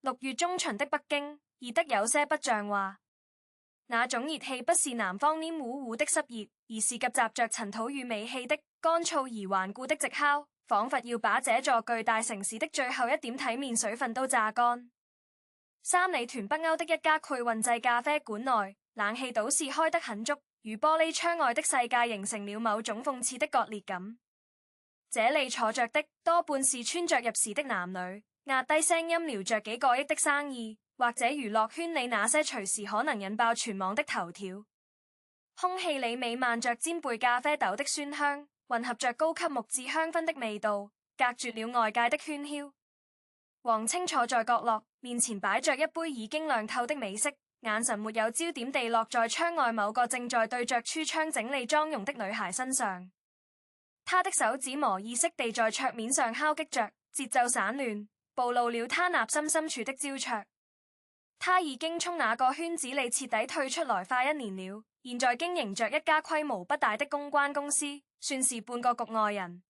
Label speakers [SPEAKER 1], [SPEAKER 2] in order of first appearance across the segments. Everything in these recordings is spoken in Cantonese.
[SPEAKER 1] 6月中旬的北京，熱得有些不像話。那種熱氣不是南方黏糊糊的濕熱，而是夾雜着塵土與尾氣的乾燥而頑固的直烤，仿佛要把這座巨大城市的最後一點體面水分都榨乾。3里屯北歐的一家潰運制咖啡館內，冷氣倒是開得很足，與玻璃窗外的世界形成了某種諷刺的割裂感。這裏坐着的多半是穿着入時的男女，壓低聲音聊着幾個億的生意，或者娛樂圈裏那些隨時可能引爆全網的頭條。空氣裏彌漫着煎焙咖啡豆的酸香，混合着高級木質香薰的味道，隔絕了外界的喧囂。王清坐在角落，面前擺着一杯已經亮透的美式，眼神沒有焦點地落在窗外某個正在對着櫥窗整理妝容的女孩身上。他的手指無意識地在桌面上敲擊着，節奏散亂，暴露了他內心深處的焦灼。他已經從那個圈子裏徹底退出來快1年了，現在經營着一家規模不大的公關公司，算是半個局外人。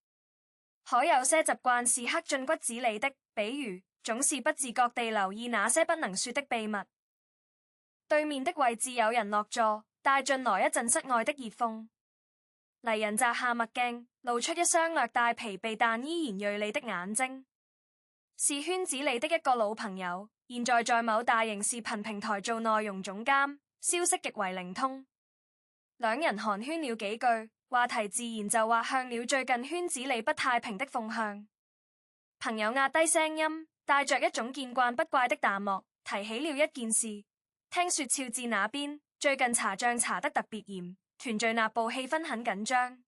[SPEAKER 1] 可有些習慣是刻進骨子裏的，比如總是不自覺地留意那些不能說的秘密。對面的位置有人落座，帶進來一陣室外的熱風。黎人摘下墨鏡，露出一雙略帶疲憊但依然銳利的眼睛。是圈子裏的一個老朋友，現在某大型視頻平台做內容總監，消息極為靈通。兩人寒暄了幾句，話題自然就滑向了最近圈子裏不太平的風向。朋友壓低聲音，帶着一種見慣不怪的淡漠，提起了一件事。聽說肖戰那邊最近查賬查得特別嚴，團聚內部氣氛很緊張。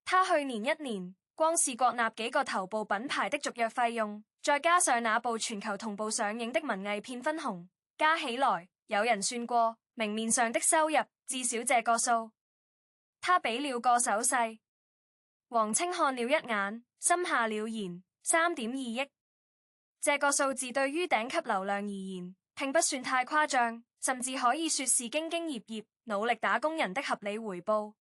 [SPEAKER 1] 他去年1年光是國納幾個頭部品牌的續約費用，再加上那部全球同步上映的文藝片分紅，加起來有人算過，明面上的收入至少這個數。他比了個手勢，王清看了一眼，心下了然，3.2億。這個數字對於頂級流量而言，並不算太誇張，甚至可以說是兢兢業業、努力打工人的合理回報。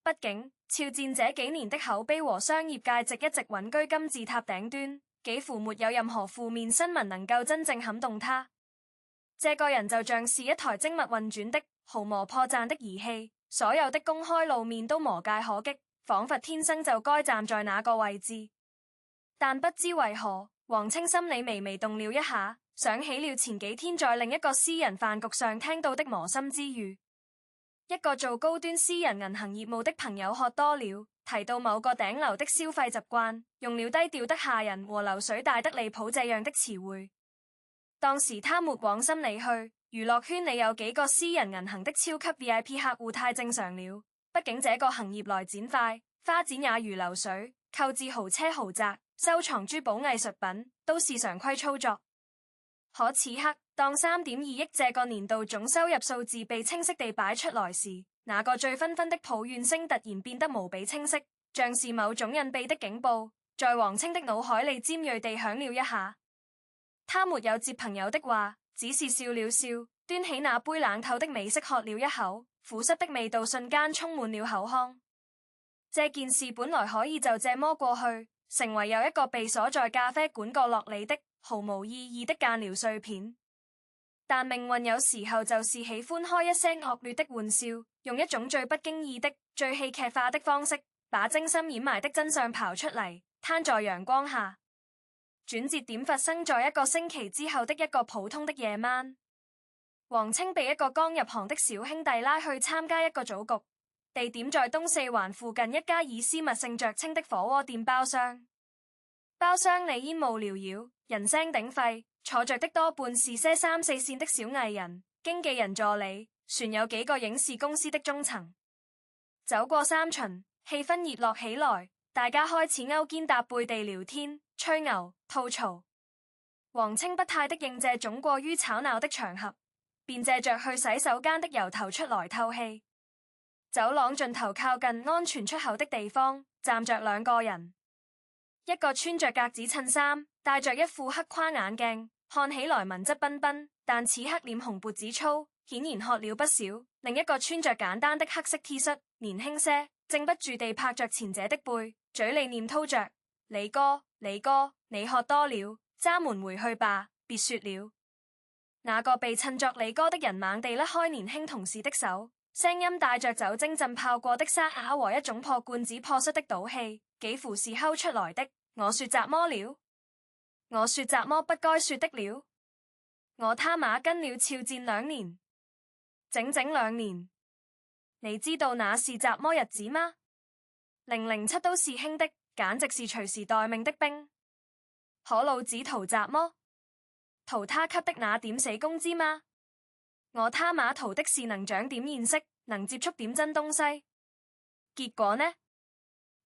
[SPEAKER 1] 畢竟，肖戰這幾年的口碑和商業價值一直穩居金字塔頂端，幾乎沒有任何負面新聞能夠真正撼動他。這個人就像是一台精密運轉的、毫無破綻的儀器，所有的公開露面都無懈可擊，仿佛天生就該站在那個位置。但不知為何，王清心裏微微動了一下，想起了前幾天在另一個私人飯局上聽到的磨心之語。一個做高端私人銀行業務的朋友喝多了，提到某個頂流的消費習慣，用了低調得嚇人和流水大得離譜這樣的詞彙。當時他沒往心裡去，娛樂圈裡有幾個私人銀行的超級 VIP 客戶太正常了，畢竟這個行業來錢快，花錢也如流水，購置豪車豪宅、收藏珠寶藝術品都是常規操作。可此刻，當3.2億這個年度總收入數字被清晰地擺出來時，那個醉醺醺的抱怨聲突然變得無比清晰，像是某種隱蔽的警報，在王清的腦海裡尖銳地響了一下。他沒有接朋友的話，只是笑了笑，端起那杯冷透的美式喝了一口，腐蝕的味道瞬間充滿了口腔。這件事本來可以就這麼過去，成為又一個被鎖在咖啡館角落裡的毫無意義的間聊碎片，但命運有時候就是喜歡開一些惡劣的玩笑，用一種最不經意的、最戲劇化的方式，把精心掩埋的真相刨出嚟，攤在陽光下。轉折點發生在1個星期之後的一個普通的夜晚，王清被一個剛入行的小兄弟拉去參加一個組局，地點在東四環附近一家以私密性著稱的火鍋店包廂。包廂裡煙霧繚繞，人聲鼎沸，坐着的多半是些3、4線的小藝人、經紀人助理，船有幾個影視公司的中層。走過3巡，氣氛熱絡起來，大家開始勾肩搭背地聊天、吹牛、吐槽。王清不太的應這種過於吵鬧的場合，便借着去洗手間的由頭出來透氣。走廊盡頭靠近安全出口的地方，站着2個人。一個穿着格子襯衫，戴着一副黑框眼鏡，看起來文質彬彬，但此刻臉紅脖子粗，顯然喝了不少。另一個穿着簡單的黑色 T 恤，年輕些，正不住地拍着前者的背，嘴裡念叨着：李哥，李哥，你喝多了，揸門回去吧，別說了。那個被襯作李哥的人猛地甩開年輕同事的手，聲音帶着酒精浸泡過的沙啞和一種破罐子破摔的賭氣，幾乎是吼出來的。我說怎麼了？我說怎麼不該說的了？我他媽跟了肖戰2年，整整2年。你知道那是怎麼日子嗎？007都是輕的，簡直是隨時待命的兵。可老子圖怎麼？圖他給的那點死工資嗎？我他媽圖的是能長點見識，能接觸點真東西。結果呢？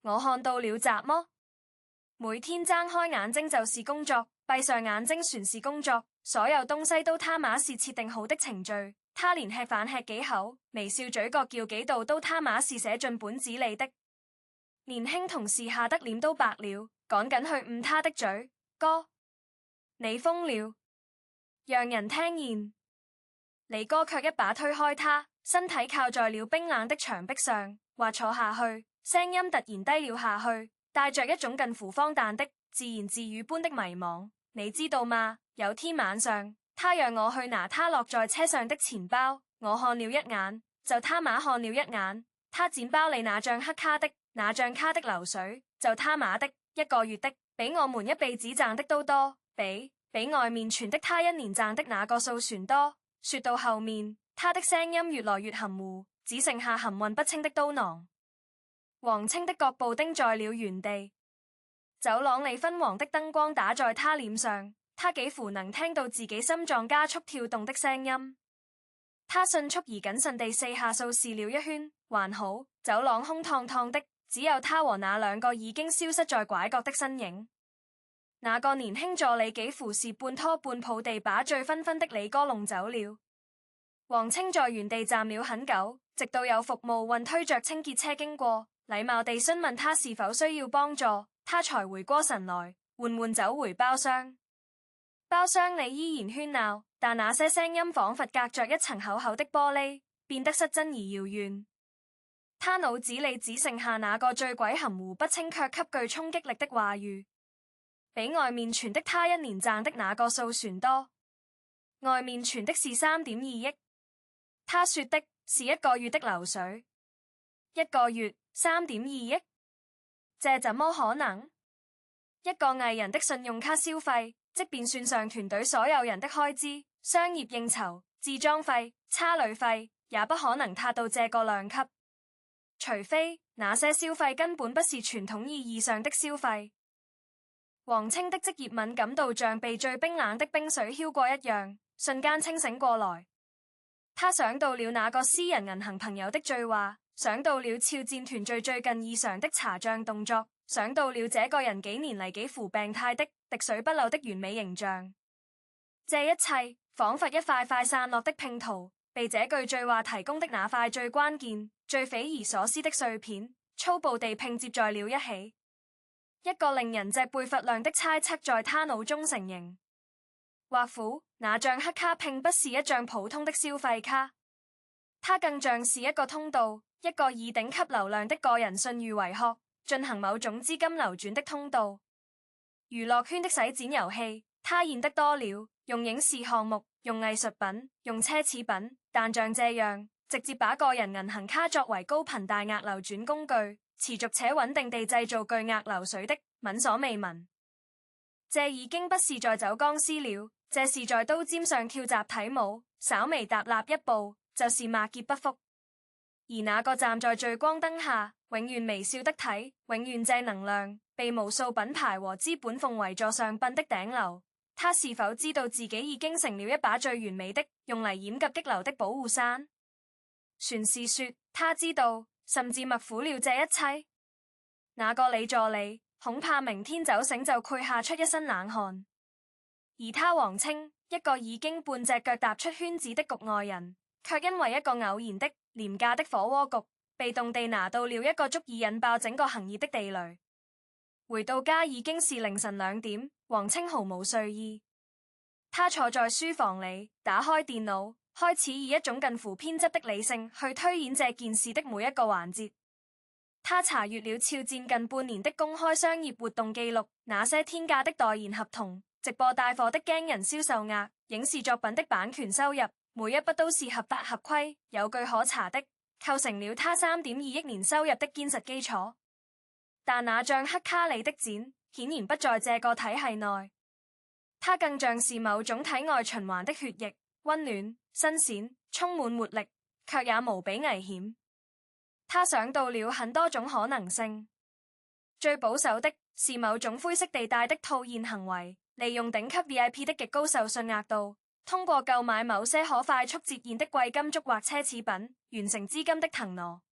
[SPEAKER 1] 我看到了怎麼？每天睜開眼睛就是工作，閉上眼睛全是工作，所有東西都他媽是設定好的程序。他連吃飯吃幾口，微笑嘴角叫幾度都他媽是寫進本子裏的。年輕同事嚇得臉都白了，趕緊去捂他的嘴。哥，你瘋了！讓人聽見。李哥卻一把推開他，身體靠在了冰冷的牆壁上，或坐下去，聲音突然低了下去，帶着一種近乎荒誕的自言自語般的迷惘。你知道嗎？有天晚上，他讓我去拿他落在車上的錢包，我看了一眼，就他媽看了一眼，他剪包裏那張黑卡的，那張卡的流水，就他媽的1個月的，比我們一輩子賺的都多，比外面傳的他1年賺的那個數船多。說到後面，他的聲音越來越含糊，只剩下含混不清的叨囔。黃青的腳步釘在了原地，走廊裏昏黃的燈光打在他臉上，他幾乎能聽到自己心臟加速跳動的聲音。他迅速而謹慎地4下掃視了一圈，還好，走廊空蕩蕩的，只有他和那2個已經消失在拐角的身影。那個年輕助理幾乎是半拖半抱地把醉醺醺的李哥弄走了。黃青在原地站了很久，直到有服務運推着清潔車經過，禮貌地詢問他是否需要幫助，他才回過神來，緩緩走回包廂。包廂裡依然喧鬧，但那些聲音仿佛隔着一層厚厚的玻璃，變得失真而遙遠。他腦子裡只剩下那個醉鬼含糊不清卻極具衝擊力的話語。比外面傳的他1年賺的那個數船多，外面傳的是3.2億，他說的是1個月的流水，1個月3.2億，這怎麼可能？一個藝人的信用卡消費，即便算上團隊所有人的開支、商業應酬、置裝費、差旅費，也不可能達到這個量級，除非那些消費根本不是傳統意義上的消費。黃青的職業敏感度像被最冰冷的冰水澆過一樣，瞬間清醒過來。他想到了那個私人銀行朋友的醉話，想到了肖戰團隊最近異常的查賬動作，想到了這個人幾年嚟幾乎病態的滴水不漏的完美形象。這一切仿佛一塊塊散落的拼圖，被這句醉話提供的那塊最關鍵、最匪夷所思的碎片，粗暴地拼接在了一起。一個令人脊背發涼的猜測在他腦中成形，或苦，那張黑卡並不是一張普通的消費卡，它更像是一個通道，一個以頂級流量的個人信譽為殼，進行某種資金流轉的通道。娛樂圈的洗錢遊戲，他演得多了，用影視項目，用藝術品，用奢侈品，但像這樣直接把個人銀行卡作為高頻大額流轉工具，持續且穩定地製造巨額流水的，聞所未聞。這已經不是在走鋼絲了，這是在刀尖上跳集體舞，稍微踏立一步就是萬劫不復。而那個站在聚光燈下，永遠微笑得體，永遠正能量，被無數品牌和資本奉為座上賓的頂流，他是否知道自己已經成了一把最完美的用嚟掩及激流的保護傘？船是說他知道，甚至默苦了這一切。那個李助理恐怕明天走醒就潰下出一身冷汗，而他黃青一個已經半隻腳踏出圈子的局外人，卻因為一個偶然的廉價的火鍋局，被動地拿到了一個足以引爆整個行業的地雷。回到家已經是凌晨2點，黃青毫無睡意，他坐在書房裡，打開電腦，開始以一種近乎偏執的理性去推演這件事的每一個環節。他查閱了肖戰近半年的公開商業活動記錄，那些天價的代言合同，直播帶貨的驚人銷售額，影視作品的版權收入，每一筆都是合法合規、有據可查的，構成了他3.2億年收入的堅實基礎。但那像黑卡里的展，顯然不在這個體系內。它更像是某種體外循環的血液，溫暖、新鮮、充滿活力，卻也無比危險。他想到了很多種可能性，最保守的是某種灰色地帶的套現行為，利用頂級 VIP 的極高受信額度，通過購買某些可快速折現的貴金屬或奢侈品，完成資金的騰挪。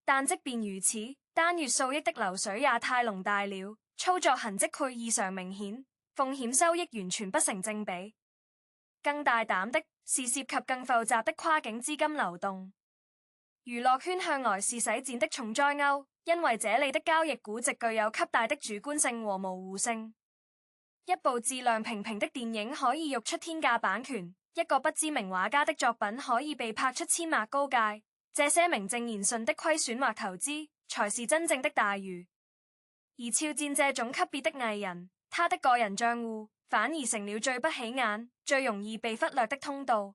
[SPEAKER 1] 但即便如此，單月數億的流水也太龐大了，操作痕跡卻異常明顯，風險收益完全不成正比。更大膽的是涉及更複雜的跨境資金流動。娛樂圈向來是洗錢的重災區，因為這裏的交易估值具有極大的主觀性和模糊性。一部質量平平的電影可以溢出天價版權，一個不知名畫家的作品可以被拍出千萬高價。這些名正言順的虧損或投資，才是真正的大魚。而肖戰這種級別的藝人，他的個人賬戶反而成了最不起眼、最容易被忽略的通道。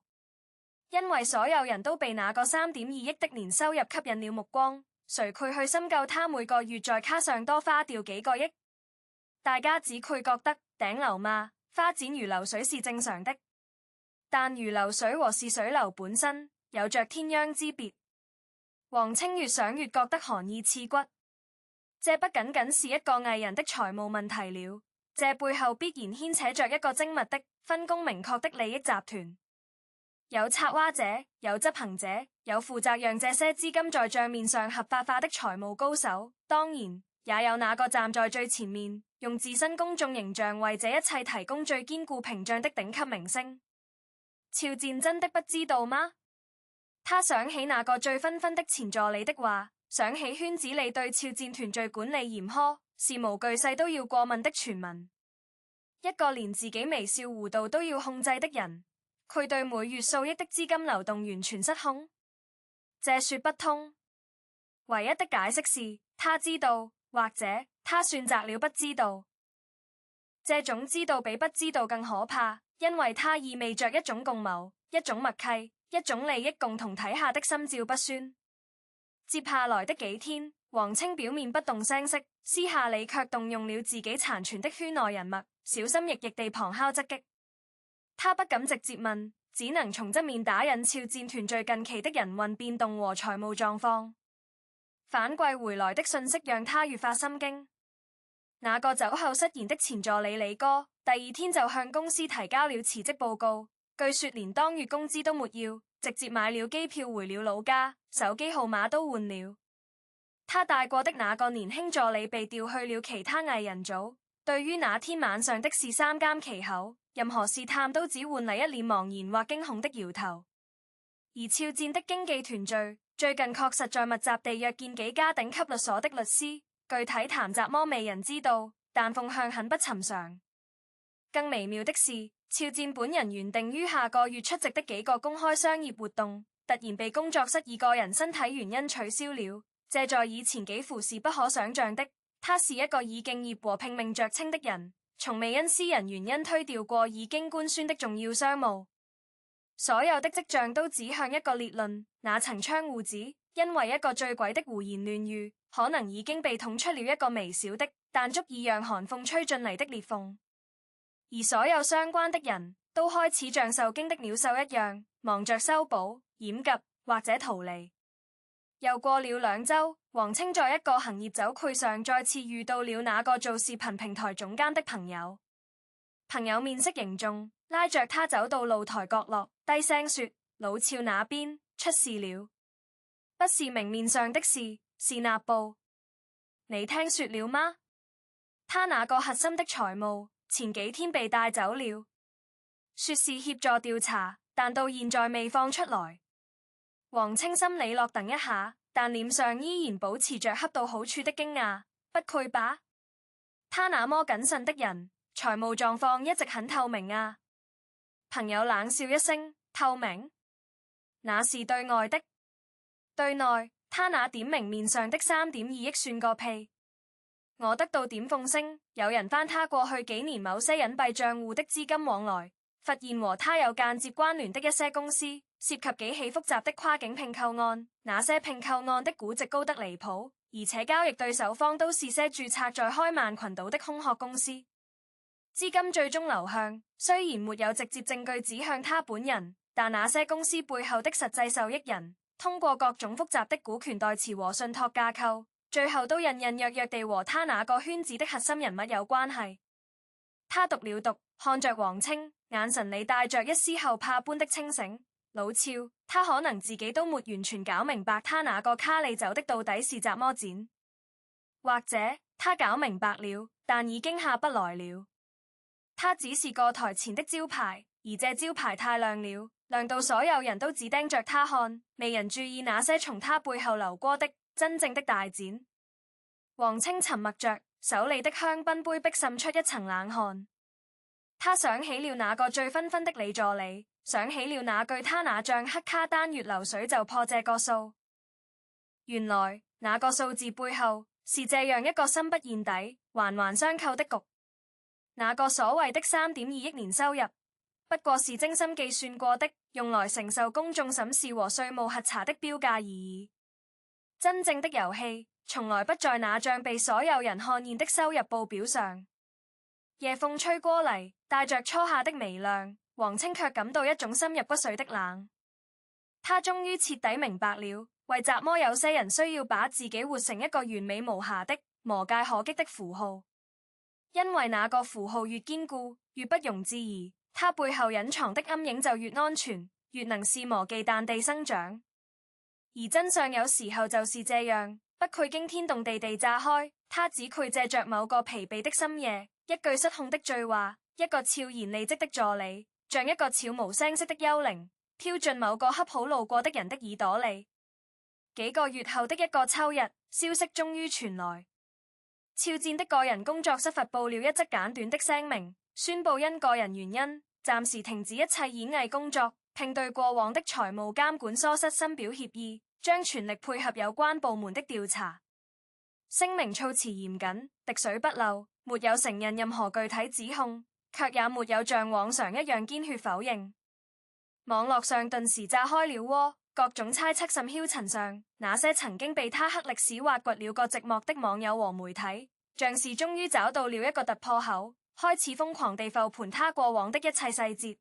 [SPEAKER 1] 因為所有人都被那個3.2億的年收入吸引了目光，誰會去深究他每個月在卡上多花掉幾個億？大家只會覺得頂流嘛，花錢如流水是正常的。但如流水和是水流本身有着天壤之別。王清越想越覺得寒意刺骨。這不僅僅是一個藝人的財務問題了，這背後必然牽扯着一個精密的、分工明確的利益集團。有策劃者，有執行者，有負責讓這些資金在賬面上合法化的財務高手，當然也有那個站在最前面，用自身公眾形象為這一切提供最堅固屏障的頂級明星。肖戰真的不知道嗎？他想起那個醉醺醺的前助理的話，想起圈子裡對肖戰團隊管理嚴苛、事無巨細都要過問的傳聞。一個連自己微笑弧度都要控制的人，佢對每月數億的資金流動完全失控，這說不通。唯一的解釋是他知道，或者他選擇了不知道。這種知道比不知道更可怕，因為它意味着一種共謀、一種默契、一種利益共同體下的心照不宣。接下來的幾天，王清表面不動聲色，私下裡卻動用了自己殘存的圈內人脈，小心翼翼地旁敲側擊。他不敢直接問，只能從側面打引肖戰團最近期的人運變動和財務狀況。反饋回來的信息讓他越發心驚。那個酒後失言的前助理李哥，第二天就向公司提交了辭職報告，據說連當月工資都沒要，直接買了機票回了老家，手機號碼都換了。他帶過的那個年輕助理被調去了其他藝人組，對於那天晚上的事三緘其口，任何試探都只換嚟一臉茫然或驚恐的搖頭。而肖戰的經紀團隊最近確實在密集地約見幾家頂級律所的律師，具體談集麼未人知道，但風向很不尋常。更微妙的是，肖戰本人原定於下個月出席的幾個公開商業活動，突然被工作室以個人身體原因取消了。這在以前幾乎是不可想象的。他是一個以敬業和拼命着稱的人，從未因私人原因推掉過已經官宣的重要商務。所有的跡象都指向一個列論，那層窗戶紙因為一個醉鬼的胡言亂語，可能已經被捅出了一個微小的，但足以讓寒風吹進嚟的裂縫。而所有相關的人都開始像受驚的鳥獸一樣，忙着修補、掩及或者逃離。又過了2週，王清在一個行業酒會上再次遇到了那個做視頻平台總監的朋友。朋友面色凝重，拉着他走到露台角落，低聲說：老肖那邊出事了，不是明面上的事，是納報。你聽說了嗎？他那個核心的財務前幾天被帶走了，說是協助調查，但到現在未放出來。王清心裡落頓一下，但臉上依然保持着恰到好處的驚訝。不愧吧，他那麼謹慎的人，財務狀況一直很透明啊。朋友冷笑一聲，透明？那是對外的，對內他那點明面上的3.2億算個屁。我得到點風聲，有人翻他過去幾年某些隱蔽賬戶的資金往來，發現和他有間接關聯的一些公司，涉及幾起複雜的跨境併購案。那些併購案的估值高得離譜，而且交易對手方都是些註冊在開曼群島的空殼公司。資金最終流向，雖然沒有直接證據指向他本人，但那些公司背後的實際受益人，通過各種複雜的股權代持和信託架構，最後都隱隱約約地和他那個圈子的核心人物有關係。他讀了讀，看着王清，眼神裡帶着一絲後怕般的清醒。老俏，他可能自己都沒完全搞明白他那個卡里走的到底是怎麼剪，或者他搞明白了，但已經下不來了。他只是個台前的招牌，而這招牌太亮了，亮到所有人都只盯着他看，未人注意那些從他背後流過的真正的大剪。王清沉默着，手裡的香檳杯逼滲出一層冷汗。他想起了那個醉醺醺的李助理，想起了那句他那張黑卡單月流水就破這個數。原來那個數字背後是這樣一個深不見底、環環相扣的局。那個所謂的3.2億年收入，不過是精心計算過的，用來承受公眾審視和稅務核查的標價而已。真正的遊戲從來不在那張被所有人看見的收入報表上。夜風吹過嚟，帶着初夏的微亮，王清卻感到一種深入骨髓的冷。他終於徹底明白了，為什麼有些人需要把自己活成一個完美無瑕的、無懈可擊的符號。因為那個符號越堅固，越不容置疑，它背後隱藏的陰影就越安全，越能肆無忌憚地生長。而真相有時候就是這樣，不會驚天動地地炸開，它只會借着某個疲憊的深夜，一句失控的醉話，一個悄然離職的助理，像一個悄無聲息的幽靈，飄進某個恰好路過的人的耳朵裡。幾個月後的一個秋日，消息終於傳來，肖戰的個人工作室發布了一則簡短的聲明，宣布因個人原因暫時停止一切演藝工作，並對過往的財務監管疏失深表歉意，將全力配合有關部門的調查。聲明措辭嚴謹，滴水不漏，沒有承認任何具體指控，卻也沒有像往常一樣堅決否認。網絡上頓時炸開了鍋，各種猜測甚囂塵上，那些曾經被他黑歷史挖掘了個寂寞的網友和媒體，像是終於找到了一個突破口，開始瘋狂地復盤他過往的一切細節。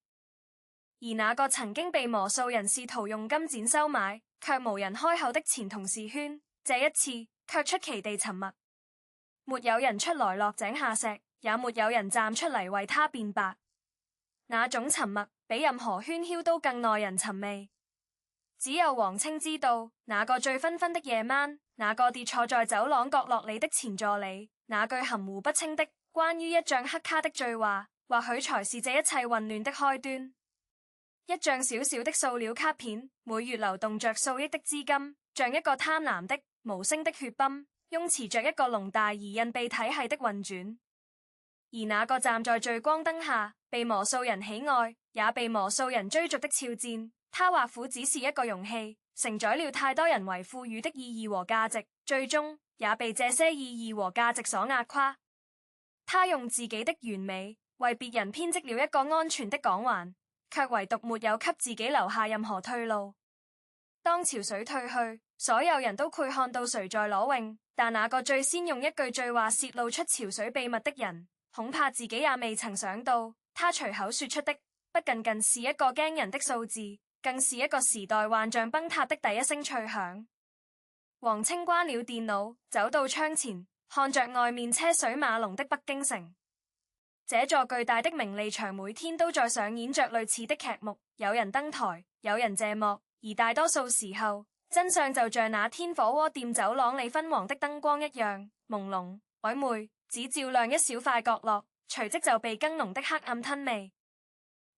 [SPEAKER 1] 而那個曾經被無數人試圖用金錢收買，卻無人開口的前同事圈，這一次卻出奇地沉默。沒有人出來落井下石，也沒有人站出嚟為他辯白。那種沉默比任何喧囂都更耐人尋味。只有王清知道，那個醉醺醺的夜晚，那個跌坐在走廊角落裡的前助理，那句含糊不清的關於一張黑卡的醉話，或許才是這一切混亂的開端。一張小小的塑料卡片，每月流動着數億的資金，像一個貪婪的無聲的血泵，擁持着一個龐大而隱蔽體系的運轉。而那個站在聚光燈下，被無數人喜愛，也被無數人追逐的肖戰，他或苦只是一個容器，承載了太多人為賦予的意義和價值，最終也被這些意義和價值所壓垮。他用自己的完美為別人編織了一個安全的港灣，卻唯獨沒有給自己留下任何退路。當潮水退去，所有人都會看到誰在裸泳，但那個最先用一句醉話洩露出潮水秘密的人，恐怕自己也未曾想到，他隨口說出的不僅僅是一個驚人的數字，更是一個時代幻象崩塌的第一聲脆響。王清關了電腦，走到窗前，看着外面車水馬龍的北京城。這座巨大的名利場每天都在上演着類似的劇目，有人登台，有人謝幕，而大多數時候，真相就像那天火鍋店走廊裡昏黃的燈光一樣朦朧曖昧，只照亮一小塊角落，隨即就被更濃的黑暗吞滅。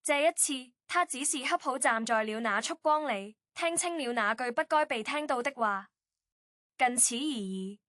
[SPEAKER 1] 這一次，他只是恰好站在了那束光裡，聽清了那句不該被聽到的話，僅此而已。